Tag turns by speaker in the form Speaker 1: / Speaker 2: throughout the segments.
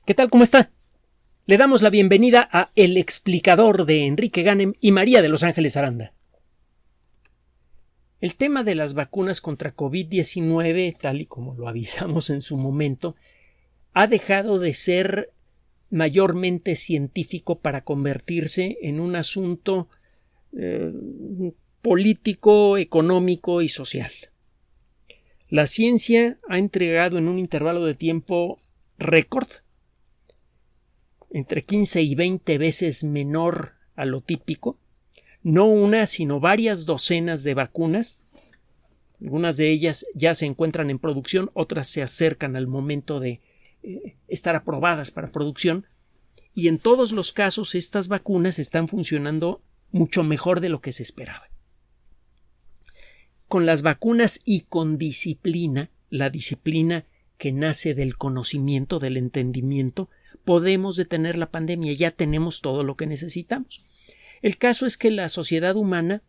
Speaker 1: ¿Qué tal? ¿Cómo está? Le damos la bienvenida a El Explicador de Enrique Ganem y María de Los Ángeles Aranda. El tema de las vacunas contra COVID-19, tal y como lo avisamos en su momento, ha dejado de ser mayormente científico para convertirse en un asunto político, económico y social. La ciencia ha entregado en un intervalo de tiempo récord, entre 15 y 20 veces menor a lo típico, no una, sino varias docenas de vacunas. Algunas de ellas ya se encuentran en producción, otras se acercan al momento de estar aprobadas para producción, y en todos los casos estas vacunas están funcionando mucho mejor de lo que se esperaba. Con las vacunas y con disciplina, la disciplina que nace del conocimiento, del entendimiento, podemos detener la pandemia, ya tenemos todo lo que necesitamos. El caso es que la sociedad humana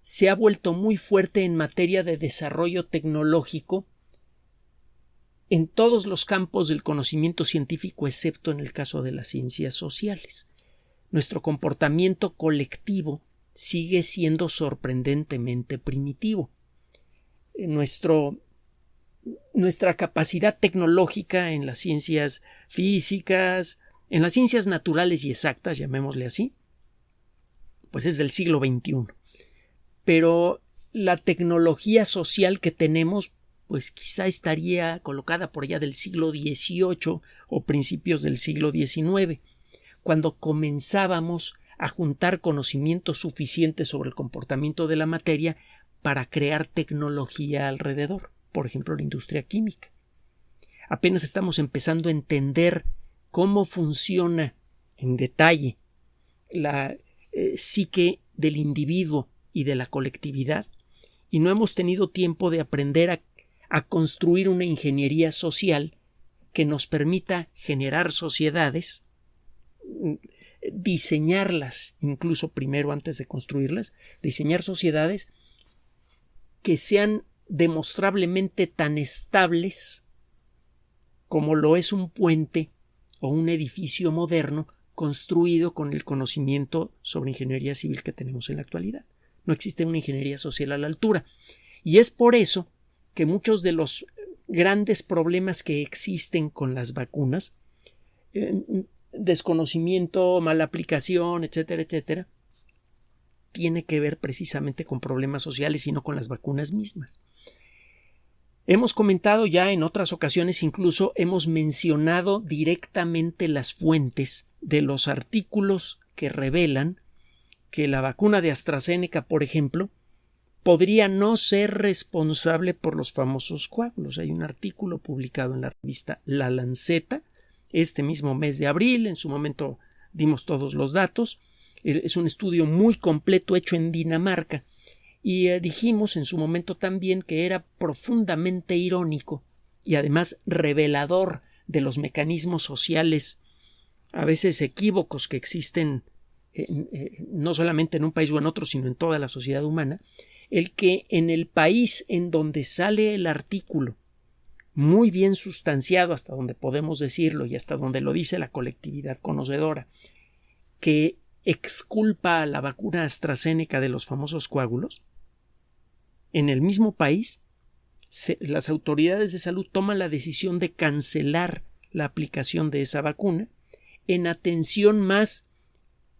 Speaker 1: se ha vuelto muy fuerte en materia de desarrollo tecnológico en todos los campos del conocimiento científico, excepto en el caso de las ciencias sociales. Nuestro comportamiento colectivo sigue siendo sorprendentemente primitivo. Nuestra capacidad tecnológica en las ciencias físicas, en las ciencias naturales y exactas, llamémosle así, pues es del siglo XXI. Pero la tecnología social que tenemos, pues quizá estaría colocada por allá del siglo XVIII o principios del siglo XIX, cuando comenzábamos a juntar conocimiento suficiente sobre el comportamiento de la materia para crear tecnología alrededor. Por ejemplo, la industria química. Apenas estamos empezando a entender cómo funciona en detalle la psique del individuo y de la colectividad, y no hemos tenido tiempo de aprender a construir una ingeniería social que nos permita generar sociedades, diseñarlas, incluso primero antes de construirlas, diseñar sociedades que sean demostrablemente tan estables como lo es un puente o un edificio moderno construido con el conocimiento sobre ingeniería civil que tenemos en la actualidad. No existe una ingeniería social a la altura. Y es por eso que muchos de los grandes problemas que existen con las vacunas, desconocimiento, mala aplicación, etcétera, etcétera, tiene que ver precisamente con problemas sociales y no con las vacunas mismas. Hemos comentado ya en otras ocasiones, incluso hemos mencionado directamente las fuentes de los artículos que revelan que la vacuna de AstraZeneca, por ejemplo, podría no ser responsable por los famosos coágulos. Hay un artículo publicado en la revista La Lanceta este mismo mes de abril, en su momento dimos todos los datos. Es un estudio muy completo hecho en Dinamarca y dijimos en su momento también que era profundamente irónico y además revelador de los mecanismos sociales a veces equívocos que existen no solamente en un país o en otro, sino en toda la sociedad humana, el que en el país en donde sale el artículo, muy bien sustanciado hasta donde podemos decirlo y hasta donde lo dice la colectividad conocedora, que exculpa a la vacuna AstraZeneca de los famosos coágulos, en el mismo país las autoridades de salud toman la decisión de cancelar la aplicación de esa vacuna en atención más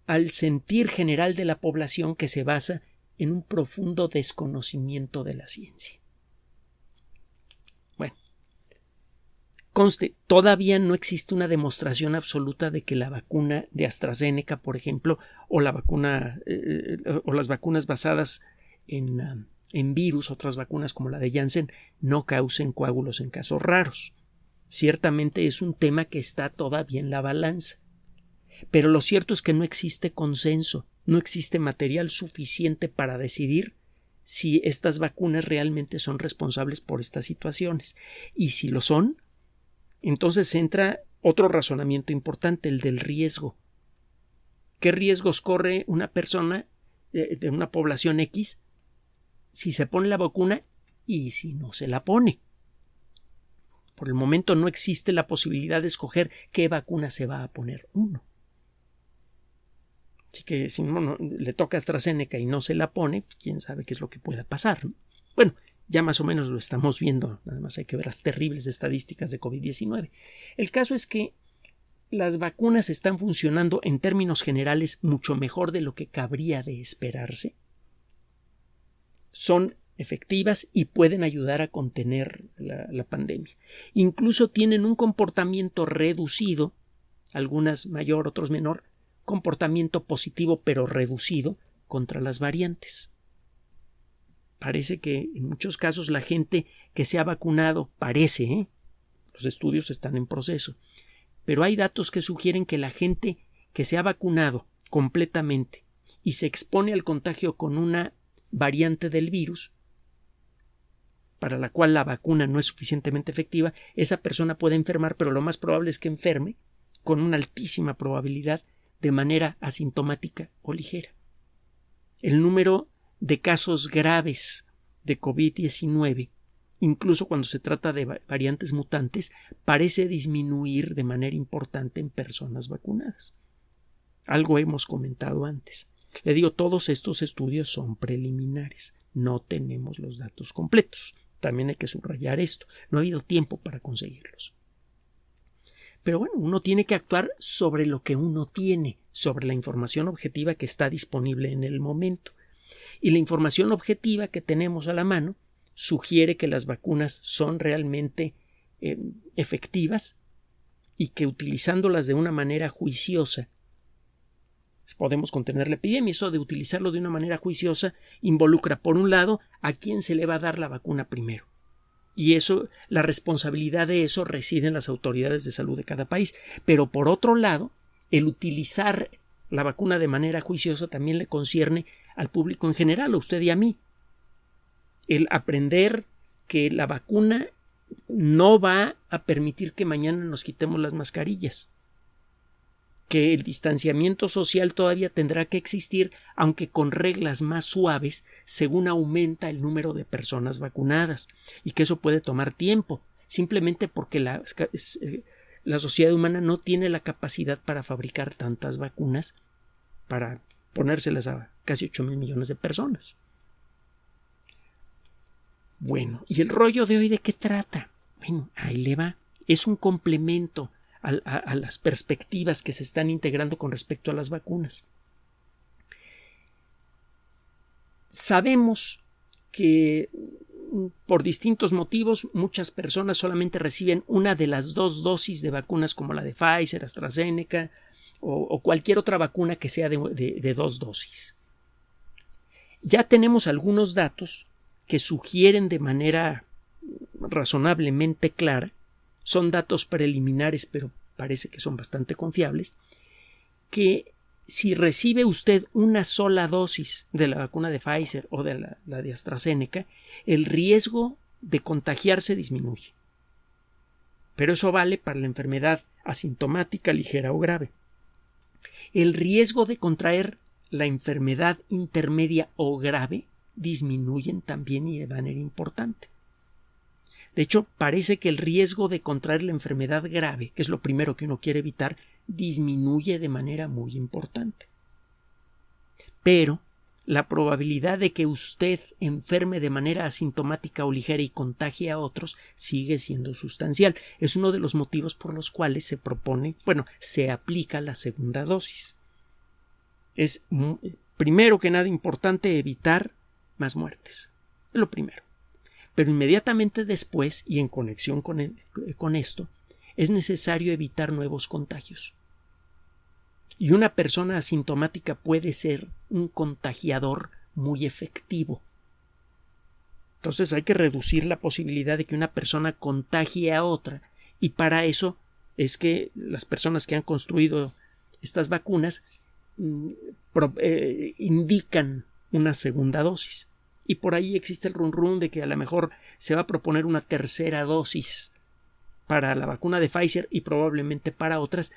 Speaker 1: al sentir general de la población que se basa en un profundo desconocimiento de la ciencia. Bueno, conste, todavía no existe una demostración absoluta de que la vacuna de AstraZeneca, por ejemplo, o la vacuna o las vacunas basadas en virus, otras vacunas como la de Janssen, no causen coágulos en casos raros. Ciertamente es un tema que está todavía en la balanza. Pero lo cierto es que no existe consenso, no existe material suficiente para decidir si estas vacunas realmente son responsables por estas situaciones. Y si lo son, entonces entra otro razonamiento importante, el del riesgo. ¿Qué riesgos corre una persona de una población X si se pone la vacuna y si no se la pone? Por el momento no existe la posibilidad de escoger qué vacuna se va a poner uno. Así que si uno le toca AstraZeneca y no se la pone, quién sabe qué es lo que pueda pasar, ¿no? Bueno, ya más o menos lo estamos viendo, nada más hay que ver las terribles estadísticas de COVID-19. El caso es que las vacunas están funcionando en términos generales mucho mejor de lo que cabría de esperarse. Son efectivas y pueden ayudar a contener la pandemia. Incluso tienen un comportamiento reducido, algunas mayor, otros menor, comportamiento positivo pero reducido contra las variantes. Parece que en muchos casos la gente que se ha vacunado los estudios están en proceso, pero hay datos que sugieren que la gente que se ha vacunado completamente y se expone al contagio con una variante del virus para la cual la vacuna no es suficientemente efectiva, esa persona puede enfermar, pero lo más probable es que enferme con una altísima probabilidad de manera asintomática o ligera. El número de casos graves de COVID-19, incluso cuando se trata de variantes mutantes, parece disminuir de manera importante en personas vacunadas. Algo hemos comentado antes. Le digo, todos estos estudios son preliminares. No tenemos los datos completos. También hay que subrayar esto. No ha habido tiempo para conseguirlos. Pero bueno, uno tiene que actuar sobre lo que uno tiene, sobre la información objetiva que está disponible en el momento. Y la información objetiva que tenemos a la mano sugiere que las vacunas son realmente efectivas y que utilizándolas de una manera juiciosa podemos contener la epidemia. Eso de utilizarlo de una manera juiciosa involucra, por un lado, a quién se le va a dar la vacuna primero. Y eso, la responsabilidad de eso reside en las autoridades de salud de cada país. Pero por otro lado, el utilizar la vacuna de manera juiciosa también le concierne al público en general, a usted y a mí. El aprender que la vacuna no va a permitir que mañana nos quitemos las mascarillas, que el distanciamiento social todavía tendrá que existir, aunque con reglas más suaves según aumenta el número de personas vacunadas, y que eso puede tomar tiempo, simplemente porque la sociedad humana no tiene la capacidad para fabricar tantas vacunas para ponérselas a casi 8,000 millones de personas. Bueno, ¿y el rollo de hoy de qué trata? Bueno, ahí le va. Es un complemento a las perspectivas que se están integrando con respecto a las vacunas. Sabemos que por distintos motivos muchas personas solamente reciben una de las 2 dosis de vacunas como la de Pfizer, AstraZeneca o cualquier otra vacuna que sea de 2 dosis. Ya tenemos algunos datos que sugieren de manera razonablemente clara, son datos preliminares pero parece que son bastante confiables, que si recibe usted una sola dosis de la vacuna de Pfizer o de la de AstraZeneca, el riesgo de contagiarse disminuye. Pero eso vale para la enfermedad asintomática, ligera o grave. El riesgo de contraer la enfermedad intermedia o grave disminuyen también y de manera importante. De hecho, parece que el riesgo de contraer la enfermedad grave, que es lo primero que uno quiere evitar, disminuye de manera muy importante. Pero la probabilidad de que usted enferme de manera asintomática o ligera y contagie a otros sigue siendo sustancial. Es uno de los motivos por los cuales se aplica la segunda dosis. Es primero que nada importante evitar más muertes. Es lo primero. Pero inmediatamente después, y en conexión con esto, es necesario evitar nuevos contagios. Y una persona asintomática puede ser un contagiador muy efectivo. Entonces hay que reducir la posibilidad de que una persona contagie a otra, y para eso es que las personas que han construido estas vacunas indican una segunda dosis. Y por ahí existe el run de que a lo mejor se va a proponer una tercera dosis para la vacuna de Pfizer y probablemente para otras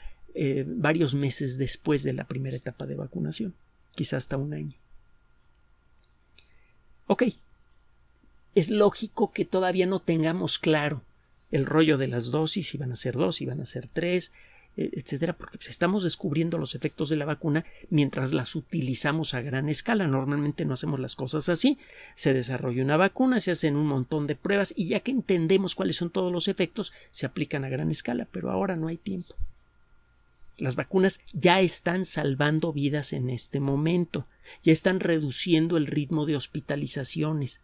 Speaker 1: varios meses después de la primera etapa de vacunación, quizás hasta 1 año. Ok, es lógico que todavía no tengamos claro el rollo de las dosis, si van a ser 2, si van a ser 3, etcétera, porque pues, estamos descubriendo los efectos de la vacuna mientras las utilizamos a gran escala. Normalmente no hacemos las cosas así. Se desarrolla una vacuna, se hacen un montón de pruebas y ya que entendemos cuáles son todos los efectos, se aplican a gran escala, pero ahora no hay tiempo. Las vacunas ya están salvando vidas en este momento, ya están reduciendo el ritmo de hospitalizaciones,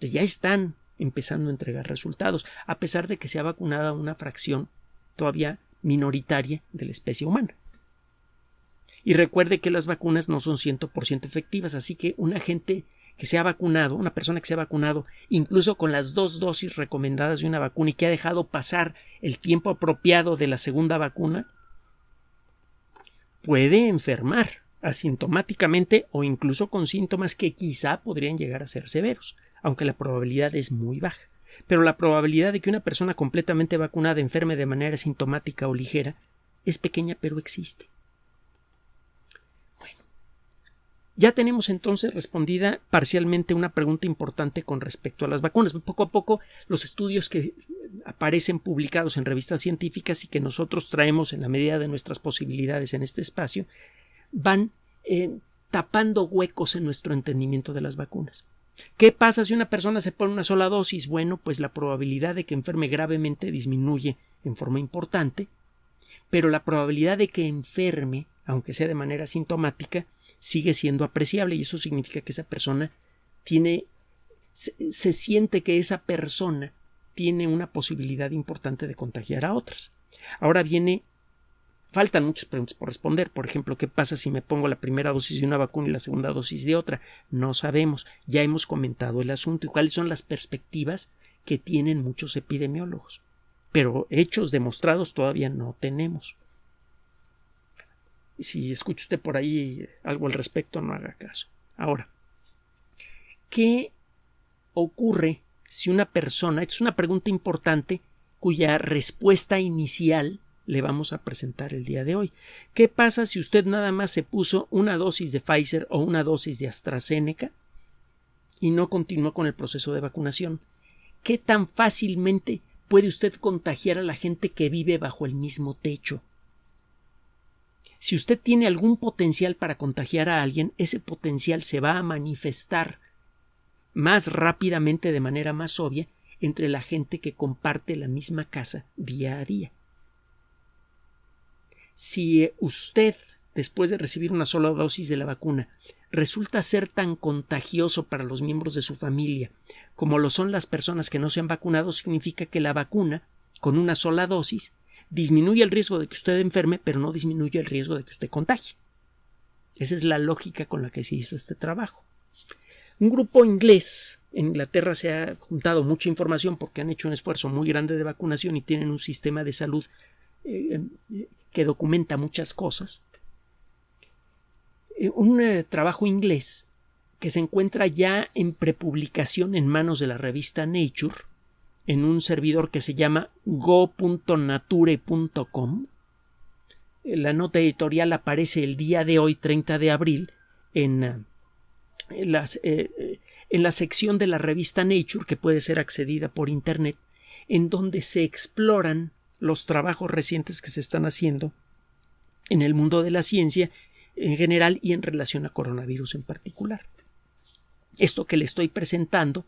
Speaker 1: ya están empezando a entregar resultados, a pesar de que se ha vacunado a una fracción todavía minoritaria de la especie humana. Y recuerde que las vacunas no son 100% efectivas, así que una gente que se ha vacunado, una persona que se ha vacunado, incluso con las 2 dosis recomendadas de una vacuna y que ha dejado pasar el tiempo apropiado de la segunda vacuna, puede enfermar asintomáticamente o incluso con síntomas que quizá podrían llegar a ser severos, aunque la probabilidad es muy baja. Pero la probabilidad de que una persona completamente vacunada enferme de manera sintomática o ligera es pequeña, pero existe. Bueno, ya tenemos entonces respondida parcialmente una pregunta importante con respecto a las vacunas. Poco a poco los estudios que aparecen publicados en revistas científicas y que nosotros traemos en la medida de nuestras posibilidades en este espacio van tapando huecos en nuestro entendimiento de las vacunas. ¿Qué pasa si una persona se pone una sola dosis? Bueno, pues la probabilidad de que enferme gravemente disminuye en forma importante, pero la probabilidad de que enferme, aunque sea de manera sintomática, sigue siendo apreciable y eso significa que esa persona se siente que esa persona tiene una posibilidad importante de contagiar a otras. Ahora faltan muchas preguntas por responder. Por ejemplo, ¿qué pasa si me pongo la primera dosis de una vacuna y la segunda dosis de otra? No sabemos. Ya hemos comentado el asunto y cuáles son las perspectivas que tienen muchos epidemiólogos. Pero hechos demostrados todavía no tenemos. Si escucha usted por ahí algo al respecto, no haga caso. Ahora, ¿qué ocurre si una persona, esta es una pregunta importante cuya respuesta inicial le vamos a presentar el día de hoy. ¿Qué pasa si usted nada más se puso una dosis de Pfizer o una dosis de AstraZeneca y no continuó con el proceso de vacunación? ¿Qué tan fácilmente puede usted contagiar a la gente que vive bajo el mismo techo? Si usted tiene algún potencial para contagiar a alguien, ese potencial se va a manifestar más rápidamente, de manera más obvia, entre la gente que comparte la misma casa día a día. Si usted, después de recibir una sola dosis de la vacuna, resulta ser tan contagioso para los miembros de su familia como lo son las personas que no se han vacunado, significa que la vacuna, con una sola dosis, disminuye el riesgo de que usted enferme, pero no disminuye el riesgo de que usted contagie. Esa es la lógica con la que se hizo este trabajo. Un grupo inglés, en Inglaterra se ha juntado mucha información porque han hecho un esfuerzo muy grande de vacunación y tienen un sistema de salud que documenta muchas cosas. Un trabajo inglés que se encuentra ya en prepublicación en manos de la revista Nature, en un servidor que se llama go.nature.com. La nota editorial aparece el día de hoy, 30 de abril, en la sección de la revista Nature, que puede ser accedida por Internet, en donde se exploran los trabajos recientes que se están haciendo en el mundo de la ciencia en general y en relación a coronavirus en particular. Esto que le estoy presentando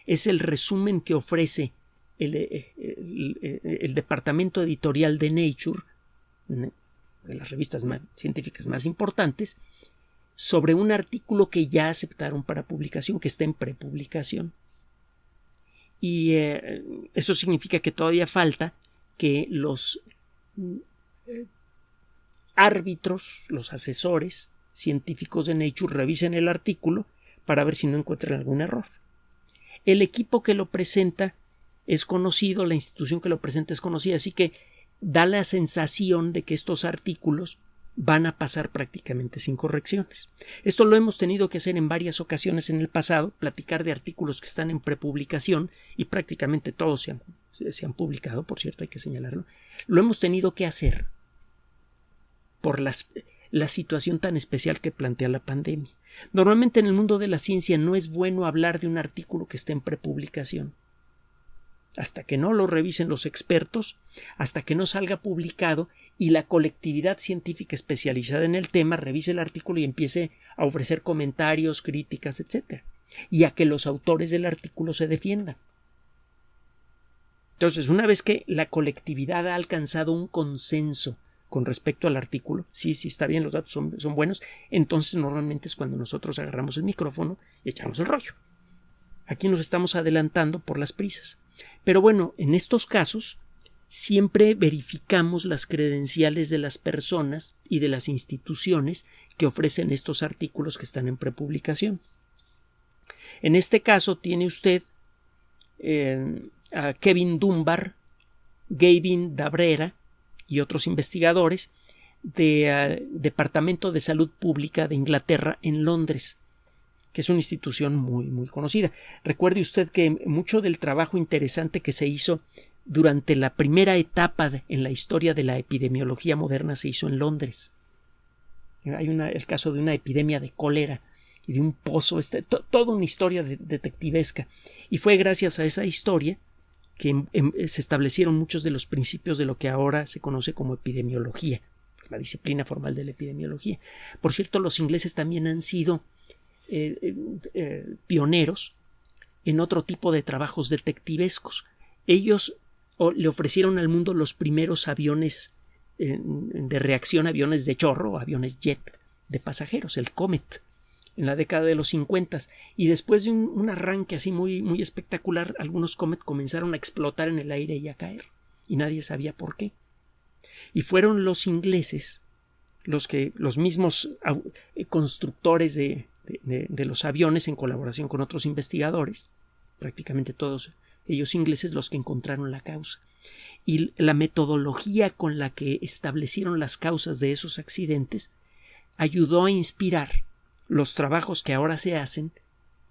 Speaker 1: es el resumen que ofrece el departamento editorial de Nature, de las revistas científicas más importantes, sobre un artículo que ya aceptaron para publicación, que está en prepublicación. Y eso significa que todavía falta que los árbitros, los asesores científicos de Nature revisen el artículo para ver si no encuentran algún error. El equipo que lo presenta es conocido, la institución que lo presenta es conocida, así que da la sensación de que estos artículos van a pasar prácticamente sin correcciones. Esto lo hemos tenido que hacer en varias ocasiones en el pasado, platicar de artículos que están en prepublicación y prácticamente todos se han publicado, por cierto, hay que señalarlo. Lo hemos tenido que hacer por la situación tan especial que plantea la pandemia. Normalmente en el mundo de la ciencia no es bueno hablar de un artículo que esté en prepublicación. hasta que no lo revisen los expertos, hasta que no salga publicado y la colectividad científica especializada en el tema revise el artículo y empiece a ofrecer comentarios, críticas, etc. Y a que los autores del artículo se defiendan. Entonces, una vez que la colectividad ha alcanzado un consenso con respecto al artículo, sí está bien, los datos son buenos, entonces normalmente es cuando nosotros agarramos el micrófono y echamos el rollo. Aquí nos estamos adelantando por las prisas. Pero bueno, en estos casos siempre verificamos las credenciales de las personas y de las instituciones que ofrecen estos artículos que están en prepublicación. En este caso tiene usted a Kevin Dunbar, Gavin Dabrera y otros investigadores del Departamento de Salud Pública de Inglaterra en Londres, que es una institución muy, muy conocida. Recuerde usted que mucho del trabajo interesante que se hizo durante la primera etapa en la historia de la epidemiología moderna se hizo en Londres. Hay el caso de una epidemia de cólera y de un pozo, toda una historia detectivesca. Y fue gracias a esa historia que se establecieron muchos de los principios de lo que ahora se conoce como epidemiología, la disciplina formal de la epidemiología. Por cierto, los ingleses también han sido pioneros en otro tipo de trabajos detectivescos. Ellos le ofrecieron al mundo los primeros aviones de reacción, aviones de chorro, aviones jet de pasajeros, el Comet, en la década de los 50, y después de un arranque así muy, muy espectacular, algunos Comet comenzaron a explotar en el aire y a caer, y nadie sabía por qué. Y fueron los ingleses los mismos constructores de los aviones, en colaboración con otros investigadores, prácticamente todos ellos ingleses, los que encontraron la causa. Y la metodología con la que establecieron las causas de esos accidentes ayudó a inspirar los trabajos que ahora se hacen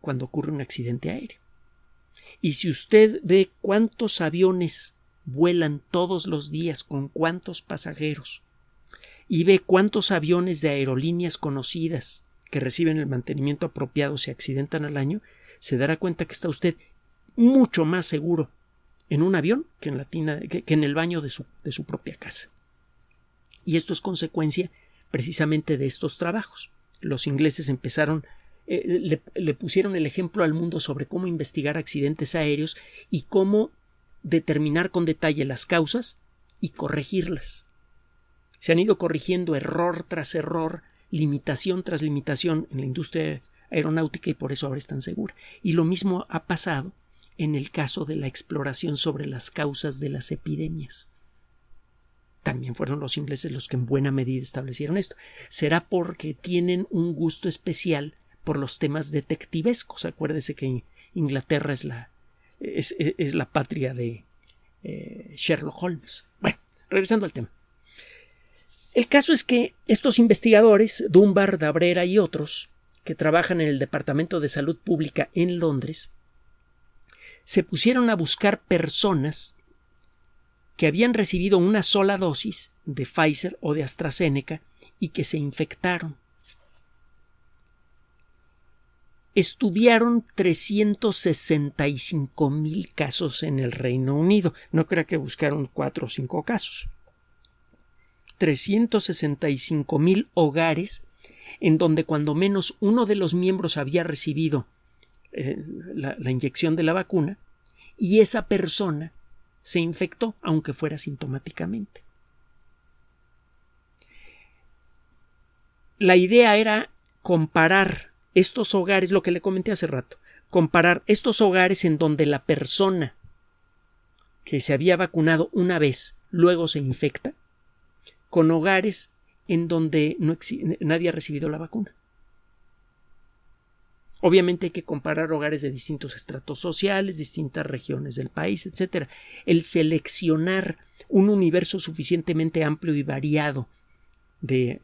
Speaker 1: cuando ocurre un accidente aéreo. Y si usted ve cuántos aviones vuelan todos los días con cuántos pasajeros y ve cuántos aviones de aerolíneas conocidas que reciben el mantenimiento apropiado se accidentan al año, se dará cuenta que está usted mucho más seguro en un avión que en el baño de su propia casa. Y esto es consecuencia precisamente de estos trabajos. Los ingleses empezaron, le pusieron el ejemplo al mundo sobre cómo investigar accidentes aéreos y cómo determinar con detalle las causas y corregirlas. Se han ido corrigiendo error tras error, limitación tras limitación en la industria aeronáutica, y por eso ahora es tan segura. Y lo mismo ha pasado en el caso de la exploración sobre las causas de las epidemias. También fueron los ingleses los que en buena medida establecieron esto. Será porque tienen un gusto especial por los temas detectivescos. Acuérdese que Inglaterra es la patria de Sherlock Holmes. Bueno, regresando al tema. El caso es que estos investigadores, Dunbar, Dabrera y otros, que trabajan en el Departamento de Salud Pública en Londres, se pusieron a buscar personas que habían recibido una sola dosis de Pfizer o de AstraZeneca y que se infectaron. Estudiaron 365,000 casos en el Reino Unido. No crea que buscaron 4 o 5 casos. 365,000 hogares en donde cuando menos uno de los miembros había recibido la inyección de la vacuna y esa persona se infectó, aunque fuera sintomáticamente. La idea era comparar estos hogares, lo que le comenté hace rato, comparar estos hogares en donde la persona que se había vacunado una vez luego se infecta, con hogares en donde nadie ha recibido la vacuna. Obviamente hay que comparar hogares de distintos estratos sociales, distintas regiones del país, etc. El seleccionar un universo suficientemente amplio y variado de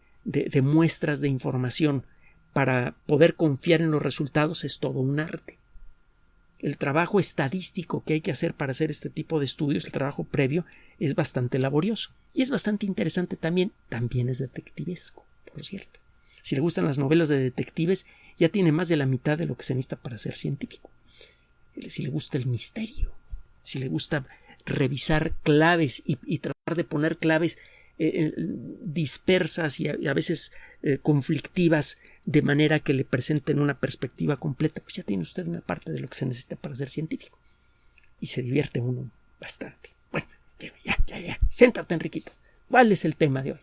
Speaker 1: muestras de información para poder confiar en los resultados es todo un arte. El trabajo estadístico que hay que hacer para hacer este tipo de estudios, el trabajo previo, es bastante laborioso y es bastante interesante también. También es detectivesco, por cierto. Si le gustan las novelas de detectives, ya tiene más de la mitad de lo que se necesita para ser científico. Si le gusta el misterio. si le gusta revisar claves y tratar de poner claves dispersas y a veces conflictivas de manera que le presenten una perspectiva completa, pues ya tiene usted una parte de lo que se necesita para ser científico. Y se divierte uno bastante. Bueno, ya. Siéntate, Enriquito. ¿Cuál es el tema de hoy?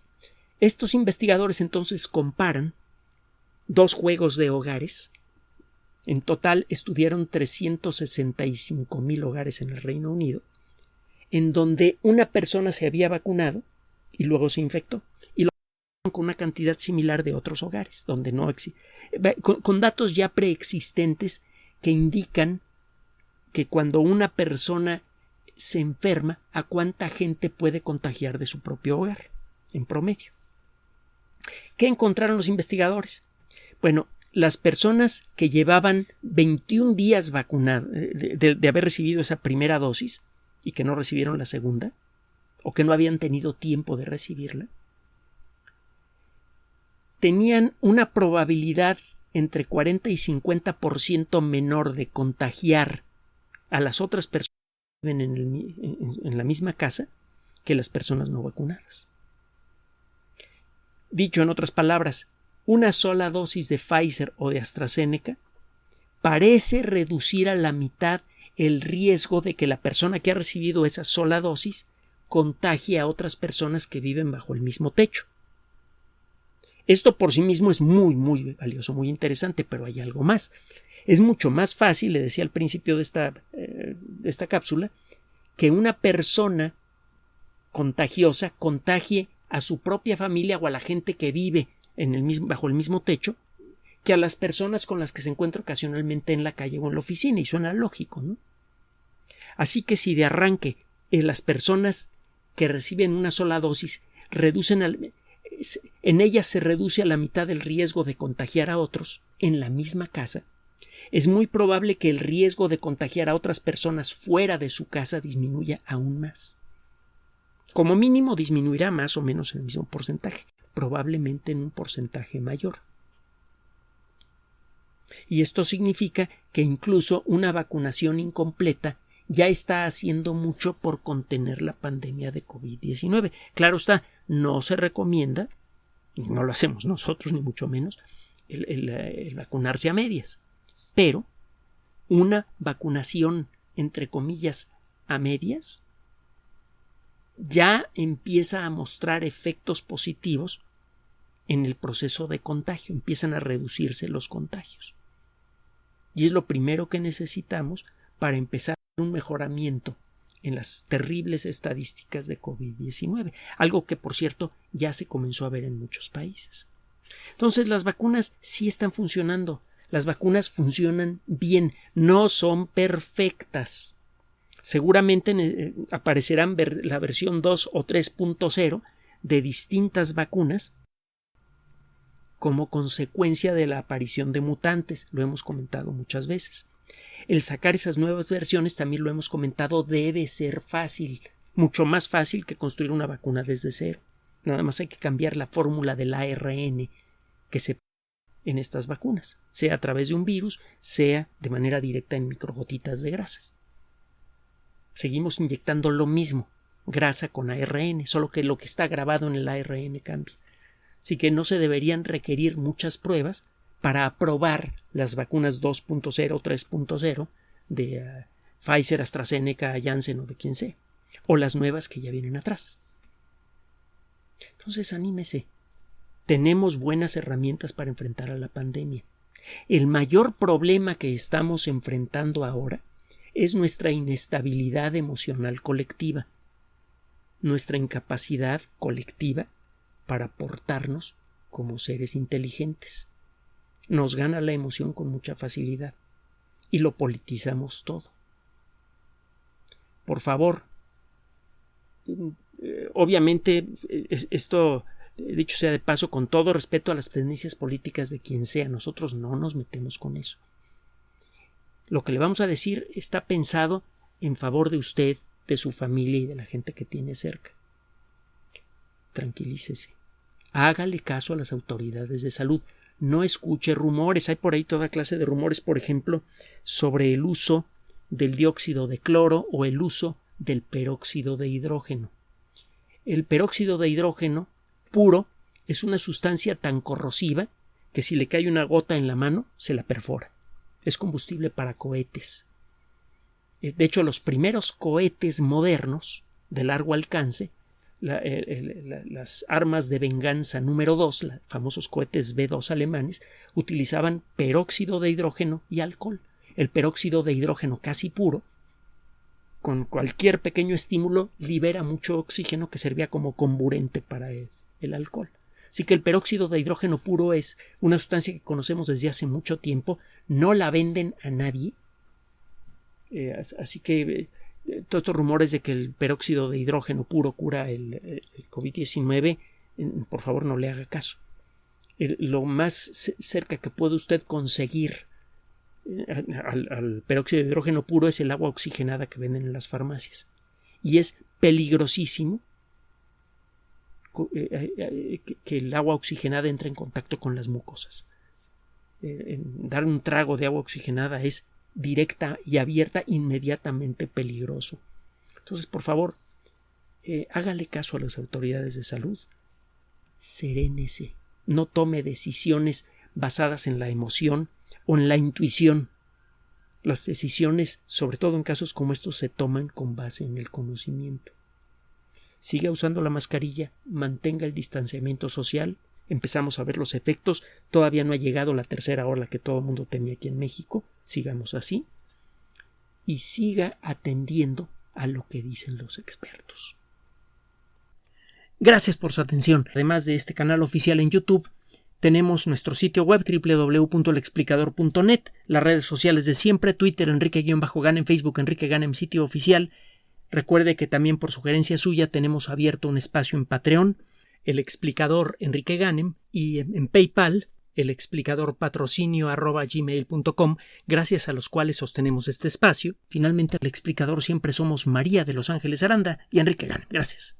Speaker 1: Estos investigadores entonces comparan 2 juegos de hogares. En total estudiaron 365,000 hogares en el Reino Unido, en donde una persona se había vacunado y luego se infectó, y lo con una cantidad similar de otros hogares, donde no con datos ya preexistentes que indican que cuando una persona se enferma, a cuánta gente puede contagiar de su propio hogar, en promedio. ¿Qué encontraron los investigadores? Bueno, las personas que llevaban 21 días vacunadas, de haber recibido esa primera dosis y que no recibieron la segunda, o que no habían tenido tiempo de recibirla, tenían una probabilidad entre 40 y 50% menor de contagiar a las otras personas que viven en la misma casa que las personas no vacunadas. Dicho en otras palabras, una sola dosis de Pfizer o de AstraZeneca parece reducir a la mitad el riesgo de que la persona que ha recibido esa sola dosis contagie a otras personas que viven bajo el mismo techo. Esto por sí mismo es muy, muy valioso, muy interesante, pero hay algo más. Es mucho más fácil, le decía al principio de esta cápsula, que una persona contagiosa contagie a su propia familia o a la gente que vive bajo el mismo techo, que a las personas con las que se encuentra ocasionalmente en la calle o en la oficina, y suena lógico, ¿no? Así que si de arranque las personas que reciben una sola dosis en ellas se reduce a la mitad el riesgo de contagiar a otros en la misma casa, es muy probable que el riesgo de contagiar a otras personas fuera de su casa disminuya aún más. Como mínimo disminuirá más o menos en el mismo porcentaje, probablemente en un porcentaje mayor. Y esto significa que incluso una vacunación incompleta ya está haciendo mucho por contener la pandemia de COVID-19. Claro está, no se recomienda, y no lo hacemos nosotros ni mucho menos, el vacunarse a medias. Pero una vacunación, entre comillas, a medias, ya empieza a mostrar efectos positivos en el proceso de contagio, empiezan a reducirse los contagios. Y es lo primero que necesitamos para empezar un mejoramiento en las terribles estadísticas de COVID-19, algo que, por cierto, ya se comenzó a ver en muchos países. Entonces, las vacunas sí están funcionando. Las vacunas funcionan bien, no son perfectas. Seguramente aparecerán la versión 2 o 3.0 de distintas vacunas como consecuencia de la aparición de mutantes. Lo hemos comentado muchas veces. El sacar esas nuevas versiones, también lo hemos comentado, debe ser fácil, mucho más fácil que construir una vacuna desde cero. Nada más hay que cambiar la fórmula del ARN que se en estas vacunas, sea a través de un virus, sea de manera directa en microgotitas de grasa. Seguimos inyectando lo mismo, grasa con ARN, solo que lo que está grabado en el ARN cambia. Así que no se deberían requerir muchas pruebas para aprobar las vacunas 2.0 o 3.0 de Pfizer, AstraZeneca, Janssen o de quien sea, o las nuevas que ya vienen atrás. Entonces, anímese. Tenemos buenas herramientas para enfrentar a la pandemia. El mayor problema que estamos enfrentando ahora es nuestra inestabilidad emocional colectiva, nuestra incapacidad colectiva para portarnos como seres inteligentes. Nos gana la emoción con mucha facilidad y lo politizamos todo. Por favor, obviamente esto, dicho sea de paso, con todo respeto a las tendencias políticas de quien sea, nosotros no nos metemos con eso. Lo que le vamos a decir está pensado en favor de usted, de su familia y de la gente que tiene cerca. Tranquilícese. Hágale caso a las autoridades de salud. No escuche rumores. Hay por ahí toda clase de rumores, por ejemplo, sobre el uso del dióxido de cloro o el uso del peróxido de hidrógeno. El peróxido de hidrógeno puro es una sustancia tan corrosiva que si le cae una gota en la mano se la perfora. Es combustible para cohetes. De hecho, los primeros cohetes modernos de largo alcance, las armas de venganza número 2, los famosos cohetes B-2 alemanes, utilizaban peróxido de hidrógeno y alcohol. El peróxido de hidrógeno casi puro, con cualquier pequeño estímulo, libera mucho oxígeno que servía como comburente para el alcohol. Así que el peróxido de hidrógeno puro es una sustancia que conocemos desde hace mucho tiempo, no la venden a nadie. Así que todos estos rumores de que el peróxido de hidrógeno puro cura el COVID-19, por favor no le haga caso. Lo más cerca que puede usted conseguir al peróxido de hidrógeno puro es el agua oxigenada que venden en las farmacias. Y es peligrosísimo que el agua oxigenada entre en contacto con las mucosas. Dar un trago de agua oxigenada es directa y abierta inmediatamente peligroso. Entonces, por favor, hágale caso a las autoridades de salud. Serénese. No tome decisiones basadas en la emoción o en la intuición. Las decisiones, sobre todo en casos como estos, se toman con base en el conocimiento. Siga usando la mascarilla, mantenga el distanciamiento social. Empezamos a ver los efectos. Todavía no ha llegado la tercera ola que todo el mundo temía aquí en México. Sigamos así. Y siga atendiendo a lo que dicen los expertos. Gracias por su atención. Además de este canal oficial en YouTube, tenemos nuestro sitio web www.lexplicador.net, las redes sociales de siempre, Twitter Enrique-Ganem, Facebook Enrique Ganem, sitio oficial. Recuerde que también por sugerencia suya tenemos abierto un espacio en Patreon, el explicador Enrique Ganem, y en PayPal, el explicador patrocinio@gmail.com, gracias a los cuales sostenemos este espacio. Finalmente, el explicador siempre somos María de Los Ángeles Aranda y Enrique Ganem. Gracias.